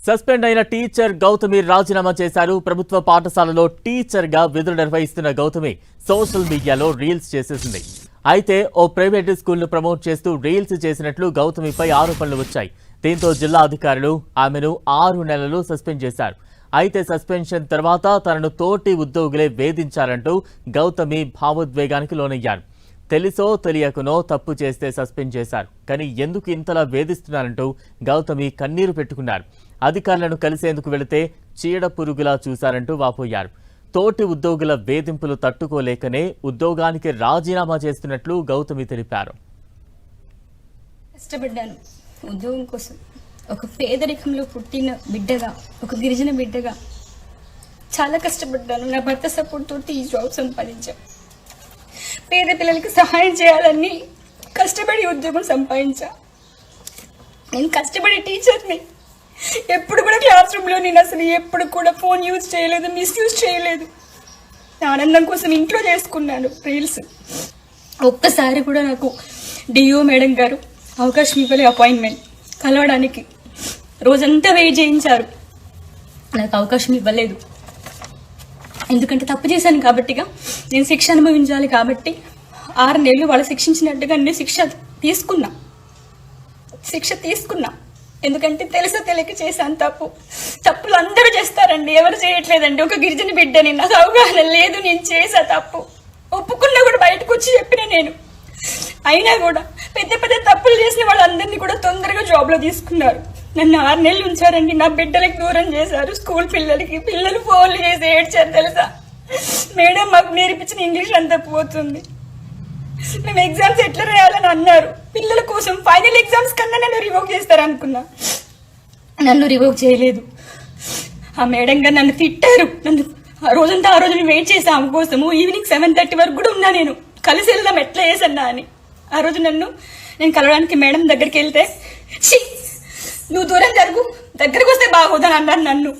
Suspend అయిన teacher Gautami రాజీనామా చేశారు. ప్రభుత్వ పాఠశాలలో టీచర్ గా విధులు నిర్వహిస్తున్న గౌతమి సోషల్ మీడియాలో రీల్స్ చేసేసింది. అయితే ఓ ప్రైవేట్ స్కూల్ను ప్రమోట్ చేస్తూ రీల్స్ చేసినట్లు గౌతమిపై ఆరోపణలు వచ్చాయి. దీంతో జిల్లా అధికారులు ఆమెను 6 నెలలు సస్పెండ్ చేశారు. అయితే సస్పెన్షన్ తర్వాత తనను తోటి ఉద్యోగులే వేధించారంటూ గౌతమి భావోద్వేగానికి లోనయ్యారు. తెలుసో తెలియకునో తప్పు చేస్తే సస్పెండ్ చేశారు, కానీ ఎందుకు ఇంతలా వేధిస్తున్నారంటూ గౌతమి కన్నీరు పెట్టుకున్నారు. అధికారులను కలిసేందుకు వెళితే చీడ పురుగులా చూశారంటూ వాపోయారు. తోటి ఉద్యోగుల వేధింపులు తట్టుకోలేకనే ఉద్యోగానికి రాజీనామా చేస్తున్నట్లు గౌతమి తెలిపారు. కష్టపడ్డాను ఉద్యోగం కోసం. ఒక పేదరికంలో పుట్టిన బిడ్డగా, ఒక గిరిజన బిడ్డగా చాలా కష్టపడ్డాను. నా భర్త సపోర్ట్ తోటి ఈ జాబ్ సంపాదించాను. పేద పిల్లలకి సహాయం చేయాలని కష్టపడి ఉద్యోగం సంపాదించా. నేను కష్టపడే టీచర్ని. ఎప్పుడు కూడా క్లాస్ రూమ్లో నేను అసలు ఎప్పుడు కూడా ఫోన్ యూజ్ చేయలేదు, మిస్యూజ్ చేయలేదు. ఆనందం కోసం ఇంట్లో చేసుకున్నాను రీల్స్. ఒక్కసారి కూడా నాకు డిఓ మేడం గారు అవకాశం ఇవ్వలే. అపాయింట్మెంట్ కలవడానికి రోజంతా వెయిట్ చేయించారు. నాకు అవకాశం ఇవ్వలేదు. ఎందుకంటే తప్పు చేశాను కాబట్టిగా, నేను శిక్ష అనుభవించాలి కాబట్టి 6 నెలలు వాళ్ళు శిక్షించినట్టుగా నేను శిక్ష తీసుకున్నా. ఎందుకంటే తెలుసో తెలియక చేశాను తప్పులు అందరూ చేస్తారండి, ఎవరు చేయట్లేదండి. ఒక గిరిజన బిడ్డని, నాకు అవగాహన లేదు, నేను చేసా తప్పు. ఒప్పుకున్నా కూడా బయటకు వచ్చి చెప్పిన నేను. అయినా కూడా పెద్ద పెద్ద తప్పులు చేసిన వాళ్ళందరినీ కూడా తొందరగా జాబ్లో తీసుకున్నారు. నన్ను 6 నెలలు ఉంచారండి. నా బిడ్డలకి దూరం చేశారు. స్కూల్ పిల్లలు ఫోన్లు చేసి ఏడ్చారు తెలుసా. మేడం మాకు నేర్పించిన ఇంగ్లీష్ అంతా పోతుంది, మేము ఎగ్జామ్స్ ఎట్లా రాయాలని అన్నారు. పిల్లల కోసం ఫైనల్ ఎగ్జామ్స్ కన్నా నన్ను రివోక్ చేస్తారు అనుకున్నా. నన్ను రివోక్ చేయలేదు. ఆ మేడం గారు నన్ను తిట్టారు. ఆ రోజు వెయిట్ చేసా ఆమె కోసము. ఈవినింగ్ 7:30 వరకు కూడా ఉన్నా. నేను కలిసి వెళ్దాం ఎట్లా చేసన్నా అని. ఆ రోజు నేను కలవడానికి మేడం దగ్గరికి వెళ్తే, నువ్వు దూరం జరుగు, దగ్గరకు వస్తే బాగోదని అన్నారు నన్ను.